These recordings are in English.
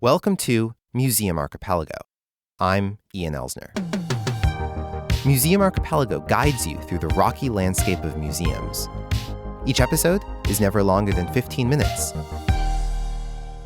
Welcome to Museum Archipelago. I'm Ian Elsner. Museum Archipelago guides you through the rocky landscape of museums. Each episode is never longer than 15 minutes.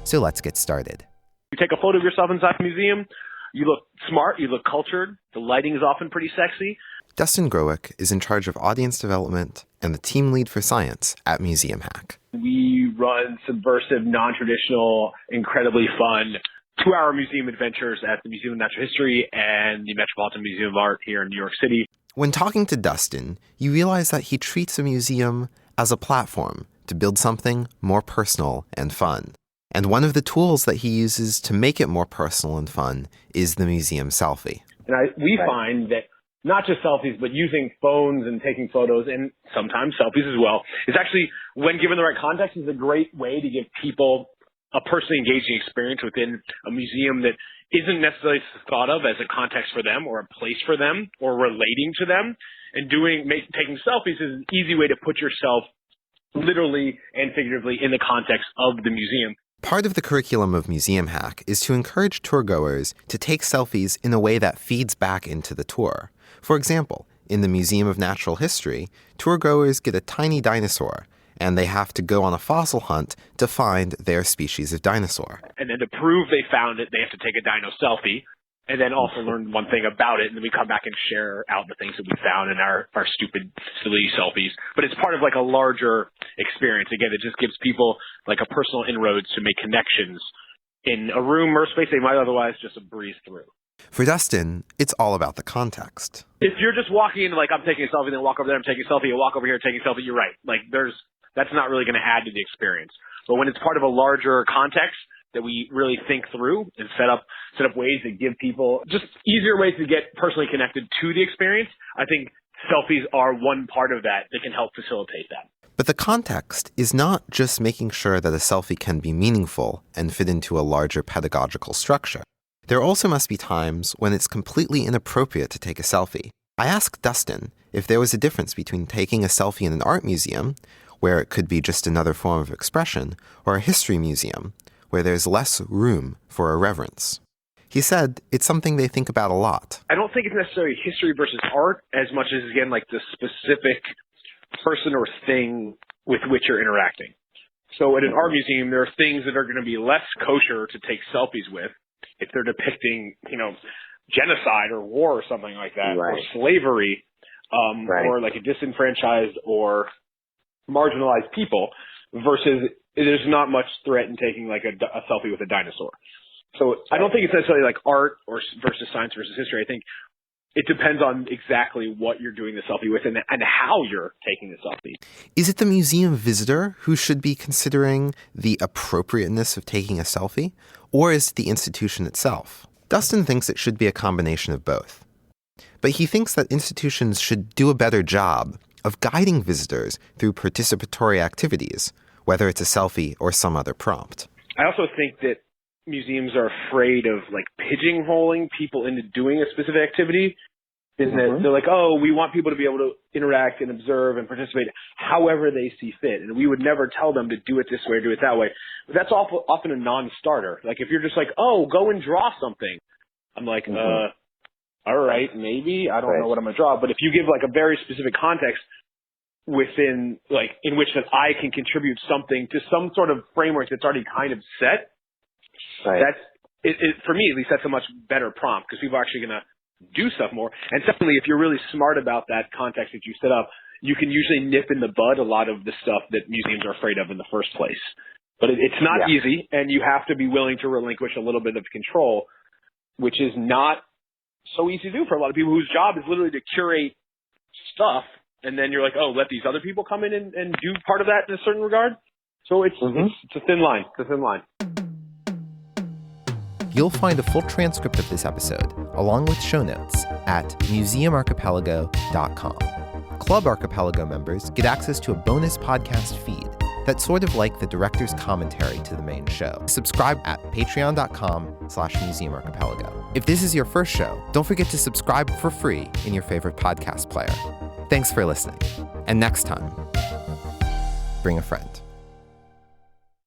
So let's get started. You take a photo of yourself inside a museum, you look smart, you look cultured, the lighting is often pretty sexy. Dustin Growick is in charge of audience development and the team lead for science at Museum Hack. We run subversive, non-traditional, incredibly fun 2-hour museum adventures at the Museum of Natural History and the Metropolitan Museum of Art here in New York City. When talking to Dustin, you realize that he treats a museum as a platform to build something more personal and fun. And one of the tools that he uses to make it more personal and fun is the museum selfie. And we find that not just selfies, but using phones and taking photos, and sometimes selfies as well, is actually, when given the right context, is a great way to give people a personally engaging experience within a museum that isn't necessarily thought of as a context for them or a place for them or relating to them. And taking selfies is an easy way to put yourself literally and figuratively in the context of the museum. Part of the curriculum of Museum Hack is to encourage tourgoers to take selfies in a way that feeds back into the tour. For example, in the Museum of Natural History, tourgoers get a tiny dinosaur, and they have to go on a fossil hunt to find their species of dinosaur. And then to prove they found it, they have to take a dino selfie, and then also learn one thing about it, and then we come back and share out the things that we found in our stupid, silly selfies. But it's part of like a larger experience. Again, it just gives people like a personal inroads to make connections in a room or space they might otherwise just breeze through. For Dustin, it's all about the context. If you're just walking in, like, I'm taking a selfie, then walk over there, I'm taking a selfie, you walk over here, taking a selfie, you're right. Like, that's not really going to add to the experience. But when it's part of a larger context that we really think through and set up ways that give people just easier ways to get personally connected to the experience, I think selfies are one part of that can help facilitate that. But the context is not just making sure that a selfie can be meaningful and fit into a larger pedagogical structure. There also must be times when it's completely inappropriate to take a selfie. I asked Dustin if there was a difference between taking a selfie in an art museum, where it could be just another form of expression, or a history museum, where there's less room for irreverence. He said it's something they think about a lot. I don't think it's necessarily history versus art as much as, again, like the specific person or thing with which you're interacting. So at an art museum, there are things that are going to be less kosher to take selfies with if they're depicting, genocide or war or something like that, right, or slavery, right, or like a disenfranchised or marginalized people, versus there's not much threat in taking like a selfie with a dinosaur. So I don't think it's necessarily like art versus science versus history. I think it depends on exactly what you're doing the selfie with and how you're taking the selfie. Is it the museum visitor who should be considering the appropriateness of taking a selfie, or is it the institution itself? Dustin thinks it should be a combination of both. But he thinks that institutions should do a better job of guiding visitors through participatory activities, whether it's a selfie or some other prompt. I also think that museums are afraid of like pigeonholing people into doing a specific activity. They're like, oh, we want people to be able to interact and observe and participate however they see fit. And we would never tell them to do it this way or do it that way. But that's often a non-starter. Like if you're just like, oh, go and draw something. I'm like, all right, maybe. I don't know what I'm going to draw. But if you give like a very specific context within like in which that I can contribute something to some sort of framework that's already kind of set, that's it, for me at least, that's a much better prompt because people are actually going to do stuff more. And secondly, if you're really smart about that context that you set up, you can usually nip in the bud a lot of the stuff that museums are afraid of in the first place. But it's not easy, and you have to be willing to relinquish a little bit of control, which is not so easy to do for a lot of people whose job is literally to curate stuff, and then you're like, oh, let these other people come in and do part of that in a certain regard. So it's a thin line. It's a thin line. You'll find a full transcript of this episode, along with show notes, at museumarchipelago.com. Club Archipelago members get access to a bonus podcast feed that's sort of like the director's commentary to the main show. Subscribe at patreon.com/museumarchipelago. If this is your first show, don't forget to subscribe for free in your favorite podcast player. Thanks for listening. And next time, bring a friend.